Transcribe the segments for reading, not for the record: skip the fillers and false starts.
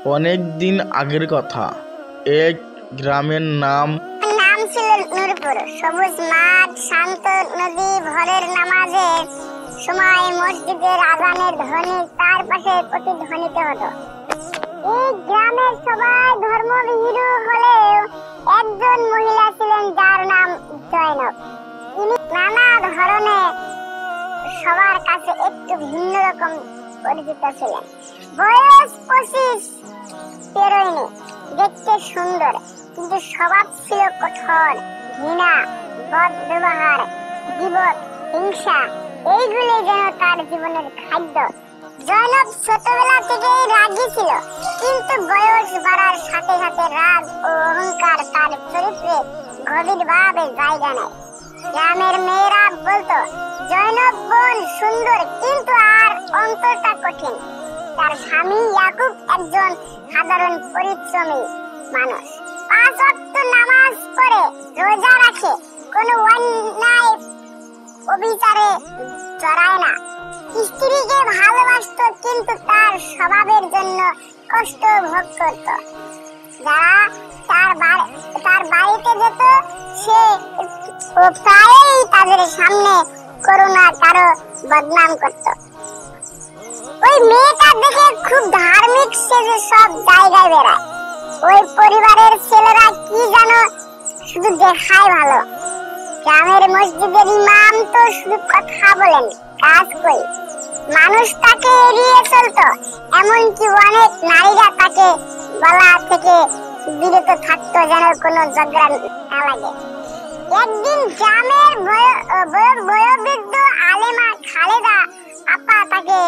অনেক দিন আগের কথা, এক গ্রামের নাম ছিল নূরপুর। সবুজ মাঠ, শান্ত নদী, ভোরের নামাজের সময় মসজিদের আজানের ধ্বনি তার পাশে প্রতিধ্বনিত হতো। এই গ্রামের সবাই ধর্মভীরু হলেও একজন মহিলা ছিলেন যার নাম জয়নব। তিনি নানা ধরনে সবার কাছে একটু ভিন্ন রকম পরিচিত ছিলেন। বয়স 25 পেরোয়নি, দেখতে সুন্দর, কিন্তু স্বভাব ছিল কঠোর। ঘৃণা, বদ ব্যবহার, গীবত, হিংসা এইগুলি যেন তার জীবনের খাদ্য। জয়নব ছোটবেলা থেকেই রাগী ছিল, কিন্তু বয়স বাড়ার সাথে সাথে রাগ ও অহংকার তার চরিত্রে গভীরভাবে জায়গা নেয়। গ্রামের মেয়েরা বলতো, জয়নব বোন সুন্দর কিন্তু আর অন্তরটা কঠিন। তার স্বামী ইয়াকুব একজন সাধারণ পরিশ্রমী মানুষ। 5 ওয়াক্ত নামাজ পড়ে, রোজা রাখে, কোনো অন্যায় অবিচারে জড়ায় না। স্ত্রীকে ভালোবাসতো, কিন্তু তার স্বভাবের জন্য কষ্ট ভোগ করত। যারা তার বাড়িতে যেত, সে প্রায়ই তাদের সামনে করুণা কারো বদনাম করত। ওই মেয়েটা দেখে খুব ধার্মিক সেজে সব জায়গায় বেড়ায়। ওই পরিবারের ছেলেরা কি জানো, শুধু দেখায় ভালো। গ্রামের মসজিদের ইমাম তো শুধু কথা বলেন, কাজ কই। মানুষ তাকে এড়িয়ে চলতো, এমনকি অনেক নারীরা তাকে বলা থেকে বিরত থাকতো যেন কোনো ঝগড়া না লাগে। একদিন গ্রামের বয়োবৃদ্ধ আলেমা খালেদা আপা তাকে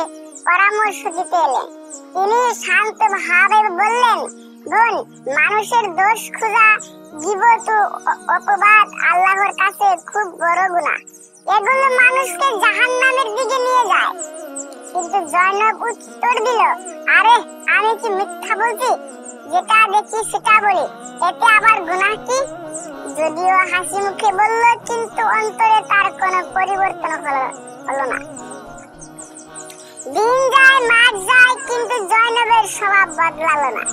পরামর্শ দিতে এলেন। তিনি শান্ত ভাবে বললেন, বোন, মানুষের দোষ খোঁজা, গীবত ও অপবাদ আল্লাহর কাছে খুব বড় গুনাহ। এগুলো মানুষকে জাহান্নামের দিকে নিয়ে যায়। কিন্তু জয়নব উত্তর দিল, আরে আমি কি মিথ্যা বলছি? যেটা দেখি সেটা বলি, এতে আবার গুনাহ কি? যদিও হাসি মুখে বলল, কিন্তু অন্তরে তার কোনো পরিবর্তন হলো না। দিন যায়, মাস যায়, কিন্তু জয়নবের স্বভাব বদলালো না,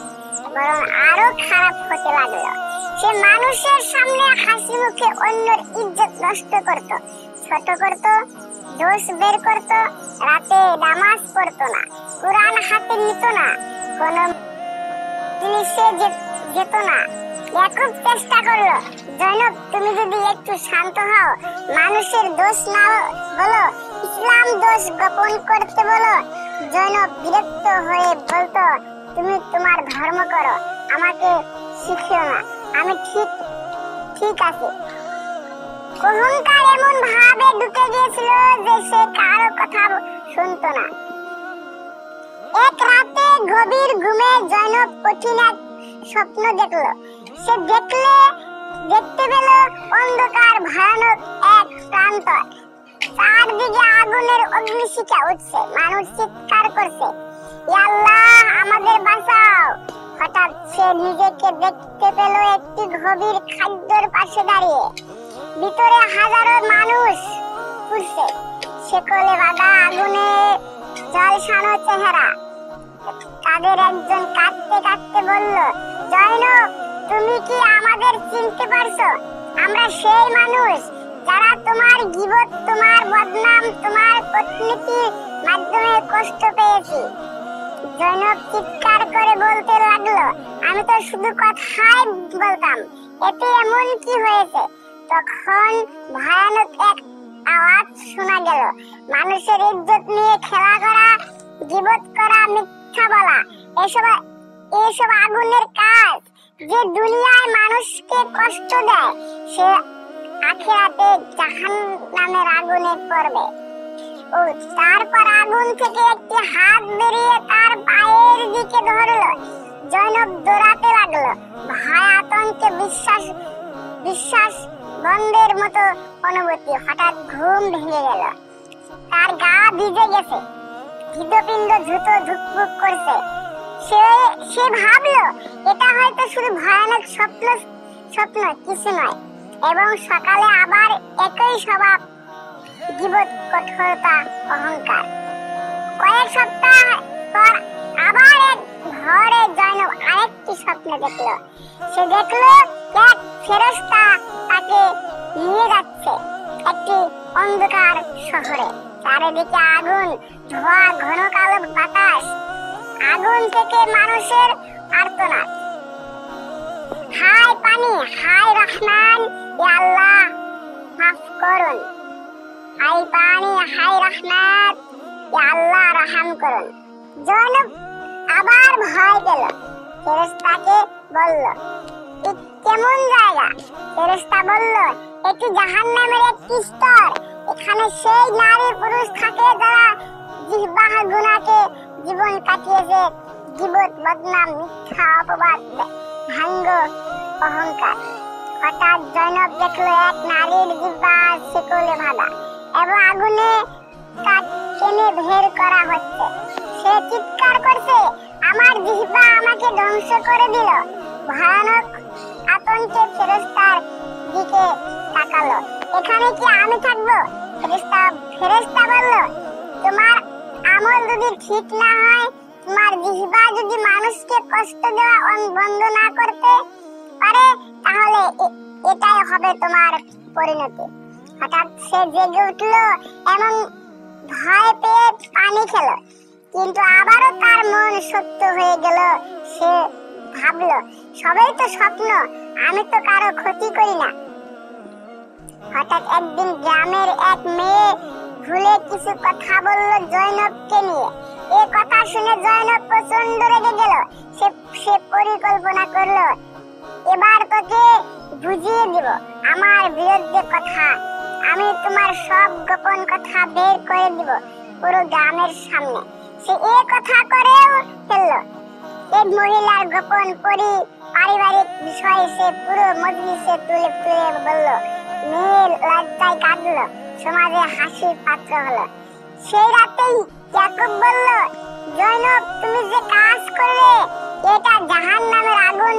বরং আরো খারাপ হতে লাগলো। সে মানুষের সামনে হাসি মুখে অন্যের ইজ্জত নষ্ট করত, ছোট করত, দোষ বের করত, রাতে নামাজ পড়তো না, কোরআন হাতে নিত না, কোনো জিনিসে যেত না। ইয়াকুব চেষ্টা করলো, জয়নব তুমি যদি একটু শান্ত হও, মানুষের দোষ না বলো, ইসলাম দোষ গোপন করতে বলো। জয়নব বিরক্ত হয়ে বলতো, তুমি তোমার ধর্ম করো, আমাকে শিখিও না, আমি ঠিক আছে। অহংকার এমন ভাবে ঢুকে গিয়েছিল যে সে কারো কথা শুনতো না। এক রাতে গভীর ঘুমে জয়নব কঠিন এক স্বপ্ন দেখলো। সে দেখতে পেল অন্ধকার ভয়ানক এক প্রান্তর, চারদিকে আগুনের অগ্নিশিখা উঠছে, মানুষ চিৎকার করছে, ইয়া আল্লাহ আমাদের বাঁচাও। হঠাৎ সে নিজেকে দেখতে পেল একটি গভীর খাদ্যের পাশে দাঁড়িয়ে। ভিতরে হাজারো মানুষ ঘুরছে, শেকলে বাঁধা আগুনে ঝলসানো চেহারা। তাদের একজন কাঁদতে কাঁদতে বলল, জয়নব তুমি কি আমাদের চিনতে পারছো? আমরা সেই মানুষ যারা তোমার গীবত, তোমার বদনাম, তোমার কূটনীতির মাধ্যমে কষ্ট পেয়েছি। জয়নব চিৎকার করে বলতে লাগলো, আমি তো শুধু কথাই বলতাম, এতে এমন কি হয়েছে? তখন ভয়ানক এক আওয়াজ শোনা গেল, মানুষের ইজ্জত নিয়ে খেলা করা, গীবত করা, মিথ্যা বলা, এসব আগুনের কাজ। যে দুনিয়ায় মানুষকে কষ্ট দেয়, সে আখিরাতে জাহান্নামের আগুনে পড়বে। ও তারপর আগুন থেকে একটি হাত বেরিয়ে তার পায়ের দিকে ধরলো। জয়নব দৌড়াতে লাগলো, ভয় আতঙ্কে বিশ্বাস বন্ধের মতো অনুভূতি। হঠাৎ ঘুম ভেঙে গেল, তার গা ভিজে গেছে, হৃদপিণ্ড দ্রুত ধুকপুক করছে। সে ভাবলো এটা হয়তো শুধু ভয়ানক স্বপ্ন, কিছু নয়। এবং সকালে আবার একই স্বভাব, গীবত, কঠোরতা, অহংকার। কয়েক সপ্তাহ পর আবার এক ভোরে জয়নব স্বপ্নে দেখলো। সে দেখলো এক ফেরেশতা তাকে নিয়ে যাচ্ছে একটি অন্ধকার শহরে। চারিদিকে আগুন, ধোঁয়া, ঘন কালো বাতাস, আগুন থেকে মানুষের আর্তনাদ। হায় পানি, হায় রহমান, ইয়া আল্লাহ মাফ করুন। হায় পানি, হায় রহমান, ইয়া আল্লাহ রহম করুন। জয়নব আবার ভয় পেল। ফেরেশতাকে বলল, কেমন জায়গা? ফেরেশতা বলল, এটি জাহান্নামের একটি স্তর। এখানে সেই নারী পুরুষ থাকে যারা জিহ্বার গুনাহকে জীবন কাটিয়েছে, গীবত, বদনাম, মিথ্যা, অপবাদ, ভাঙ্গ, অহংকার। হঠাৎ জয়নব দেখলো এক নারীর জিহ্বা শিকলে বাঁধা এবং আগুনে টেনে বের করা হচ্ছে। সে চিৎকার করছে, আমার জিহ্বা আমাকে ধ্বংস করে দিল। ভয়ানক আতঙ্কে ফেরেশতার দিকে তাকালো। এখানে কি আমি থাকবো? ফেরেশতা বলল, তোমার আমল যদি ঠিক না হয়, তোমার জিহ্বা যদি মানুষকে কষ্ট দেওয়া বন্ধ না করতে পারে, তাহলে এটাই হবে তোমার পরিণতি। হঠাৎ সে জেগে উঠলো এবং ভয় পেয়ে পানি খেলো। কিন্তু আবারও তার মন শক্ত হয়ে গেল। সে ভাবলো, সবই তো স্বপ্ন, আমি তো কারো ক্ষতি করি না। হঠাৎ একদিন গ্রামের এক মেয়ে ভুলে কিছু কথা বলল জয়নবকে নিয়ে। এই কথা শুনে জয়নব প্রচন্ড রেগে গেল। সে পরিকল্পনা করলো, এবার তোকে বুঝিয়ে দিব আমার বিরুদ্ধে কথা। আমি তোমার সব গোপন কথা বের করে দিব পুরো গ্রামের সামনে। সে এই কথা করেও ফেলল। এক মহিলার গোপন পারিবারিক বিষয় সে পুরো মজলিসে তুলে তুলে বলল। মেয়ে লজ্জায় কাঁদলো, সমাজে হাসির পাত্র হলো। সেই রাতেই ইয়াকুব বলল, জয়নব তুমি যে কাজ করলে এটা জাহান্নামের আগুন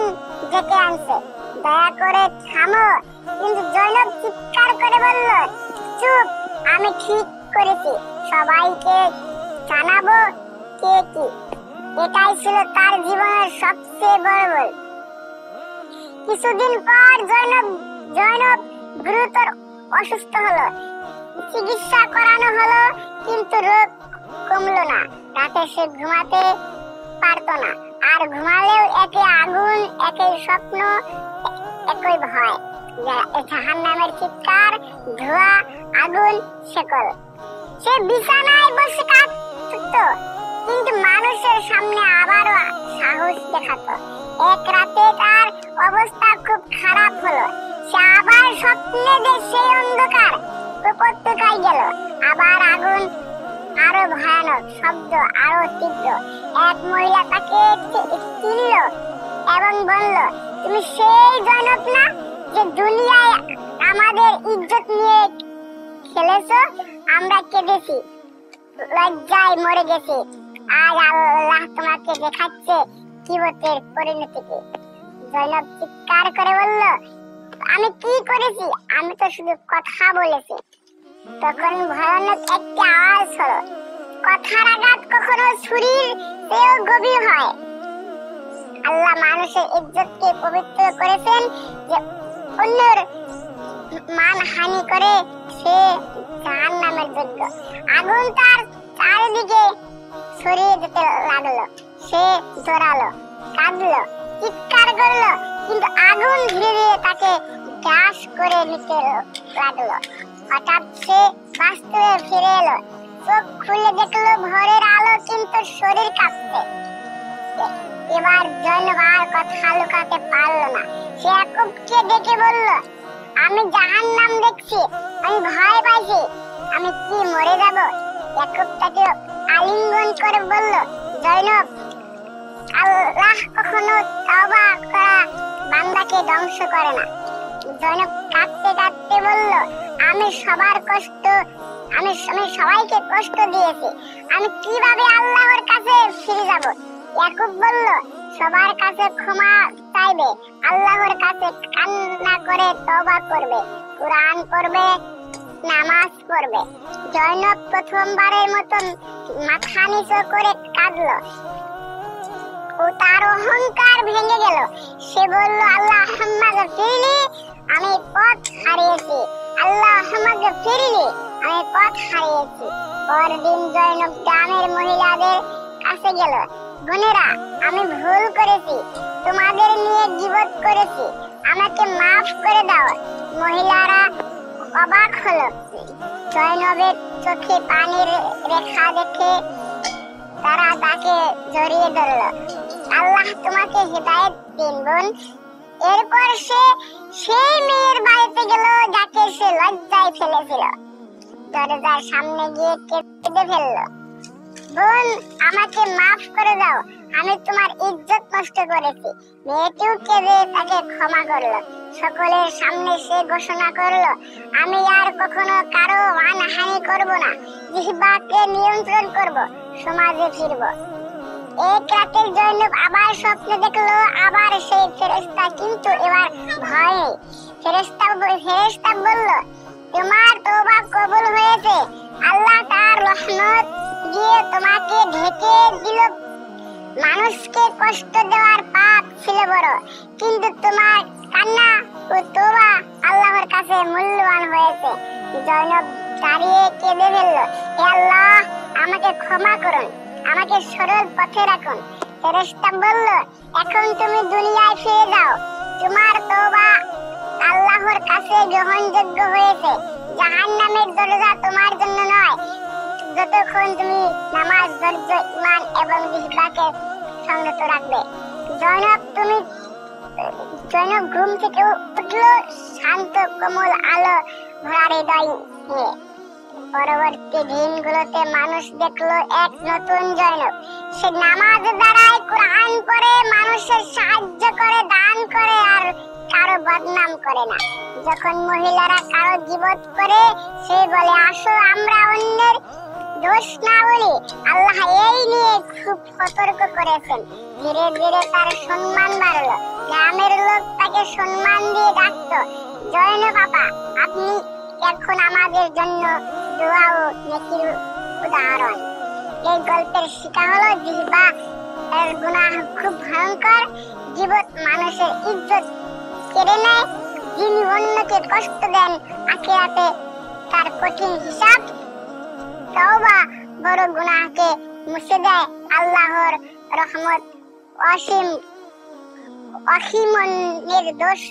ডেকে আনছে, দয়া করে থামো। কিন্তু জয়নব চিৎকার করে বলল, চুপ, আমি ঠিক করেছি, সবাইকে জানাবো কে কি। এটাই ছিল তার জীবনের সবচেয়ে বড় ভুল। কিছুদিন পর জয়নব গুরুতর অসুস্থ হলো। চিকিৎসা করানো হলো, কিন্তু রোগ কমলো না। রাতে সে ঘুমাতে পারতো না, আর ঘুমালেও একই আগুন, একই স্বপ্ন, একই ভয়। জাহান্নামের চিৎকার, ধোঁয়া, আগুন, শেকল। সে বিছানায় বসে কাঁদতো, কিন্তু মানুষের সামনে আবারও সাহস দেখাতো। এক রাতে তার অবস্থা খুব খারাপ হলো। সে আবার স্বপ্নে সেই অন্ধকার উপত্যকায় গেল। আবার আগুন, আরো ভয়ানক, শব্দ আরো তীব্র। এক মহিলা তাকে চিনল এবং বলল, তুমি সেই জয়নব না যে দুনিয়ায় আমাদের ইজ্জত নিয়ে খেলেছো? আমরা কেঁদেছি, লজ্জায় মরে গেছি। আজ আল্লাহ তোমাকে দেখাচ্ছে কিবতের পরিণতিকে। জয়নব চিৎকার করে বলল, আমি কি করেছি? আমি তো শুধু কথা বলেছি। তখন ভয়ানক একটি আওয়াজ হলো। কথার আঘাত কখনো ছুরির চেয়েও গভীর হয়। আল্লাহ মানুষের ইজ্জতকে পবিত্র করেছেন, যে অন্যের মানহানি করে সে জাহান্নামের যোগ্য। আগুন তার চারিদিকে ছড়িয়ে যেতে লাগলো। সে জোরালো, কাঁদলো, চিৎকার করলো, কিন্তু আগুন ধীরে ধীরে তাকে গ্রাস করে নিতে লাগলো। হঠাৎ সে বাস্তবে ফিরে এলো। চোখ খুলে দেখলো ভোরের আলো, কিন্তু শরীর কাঁপছে। এবার জয়নব আর কথা লুকাতে পারলো না। সে ইয়াকুবকে ডেকে বলল, আমি জাহান্নাম দেখছি, আমি ভয় পাইছি, আমি কি মরে যাব? ইয়াকুব তাকে আলিঙ্গন করে বলল, জয়নব, আল্লাহ কখনো তওবা করা বান্দাকে ধ্বংস করে না। জয়নব কাঁদতে কাঁদতে বলল, আমি সবাইকে কষ্ট দিয়েছি, আমি কিভাবে আল্লাহর কাছে ফিরে যাব? ইয়াকুব বলল, সবার কাছে ক্ষমা চাইবে, আল্লাহর কাছে কান্না করে তওবা করবে, কুরআন পড়বে, নামাজ পড়বে। জয়নব প্রথমবারের মতন মাথা নিচু করে কাঁদল। ও তার তার অহংকার ভেঙে গেল। সে বলল, আল্লাহুম্মা গফিরলি, আমি পথ হারিয়েছি। আল্লাহুম্মা গফিরলি, আমি পথ হারিয়েছি। পরদিন জয়নব গ্রামের মহিলাদের কাছে গেল। বোনেরা, আমি ভুল করেছি, তোমাদের নিয়ে গীবত করেছি, আমাকে মাফ করে দাও। মহিলারা অবাক হলো। জয়নবের চোখে পানির রেখা দেখে তারা তাকে জড়িয়ে ধরল। আল্লাহ তোমাকে হিদায়াত দিন বোন। এরপর সে সেই মেয়ের বাড়িতে গেল যাকে সে লজ্জায় ফেলেছিল। দরজার সামনে গিয়ে কেঁদে ফেলল, বোন আমাকে মাফ করে দাও, আমি তোমার ইজ্জত নষ্ট করেছি। মেয়েটিও কেঁদে তাকে ক্ষমা করলো। সকলের সামনে সে ঘোষণা করলো, আমি আর কখনো কারো মানহানি করব না, জিহ্বাকে নিয়ন্ত্রণ করব, সমাজে ফিরব। এক রাতে জয়নব আবার স্বপ্ন দেখলো, আবার সেই ফেরেশতা, কিন্তু এবার ভয় নেই। ফেরেশতা বলল, তোমার তওবা কবুল হয়েছে, আল্লাহ তার রহমত দিয়ে তোমাকে ঢেকে দিল। মানুষকে কষ্ট দেওয়ার পাপ ছিল বড়, কিন্তু তোমার কান্না ও তওবা আল্লাহর কাছে মূল্যবান হয়েছে। জয়নব দাঁড়িয়ে কেঁদে ফেলল, হে আল্লাহ, আমাকে ক্ষমা করুন, আমাকে সরল পথে রাখুন। ফেরেশতা বলল, এখন তুমি দুনিয়ায় ফিরে যাও, তোমার তওবা আল্লাহর কাছে গ্রহণযোগ্য হয়েছে। জাহান্নামের দরজা তোমার জন্য নয়, যতক্ষণ তুমি নামাজ, ধৈর্য, ঈমান এবং জিহ্বাকে সংযত রাখবে। জয়নব ঘুম থেকে উঠল শান্ত কোমল আলো ভরা হৃদয় নিয়ে। পরবর্তী দিনগুলোতে মানুষ দেখলো এক নতুন জয়নব। সে নামাজ দাঁড়ায়, কোরআন পড়ে, মানুষের সাহায্য করে, দান করে, আর কারো বদনাম করে না। যখন মহিলারা কারো গীবত করে, সে বলে, আসো আমরা অন্যের দোষ না বলি। আল্লাহ এই নিয়ে খুব সতর্ক করেছেন। ধীরে ধীরে তার সম্মান বাড়লো, গ্রামের লোক তাকে সম্মান দিয়ে ডাকতো, জয়নব আপা, আপনি এখন আমাদের জন্য দোয়া ও নেকির উদাহরণ। এই গল্পের শিক্ষা হলো, জিহ্বা এর গুনাহ খুব ভয়ঙ্কর। গীবত মানুষের ইজ্জত কেড়ে নেয়, যিনি অন্যকে কষ্ট দেন আখিরাতে তার কঠিন হিসাব। তওবা বড় গুনাহকে মুছে দেয়। আল্লাহর রহমত অসীম, অসীম নির্দোষ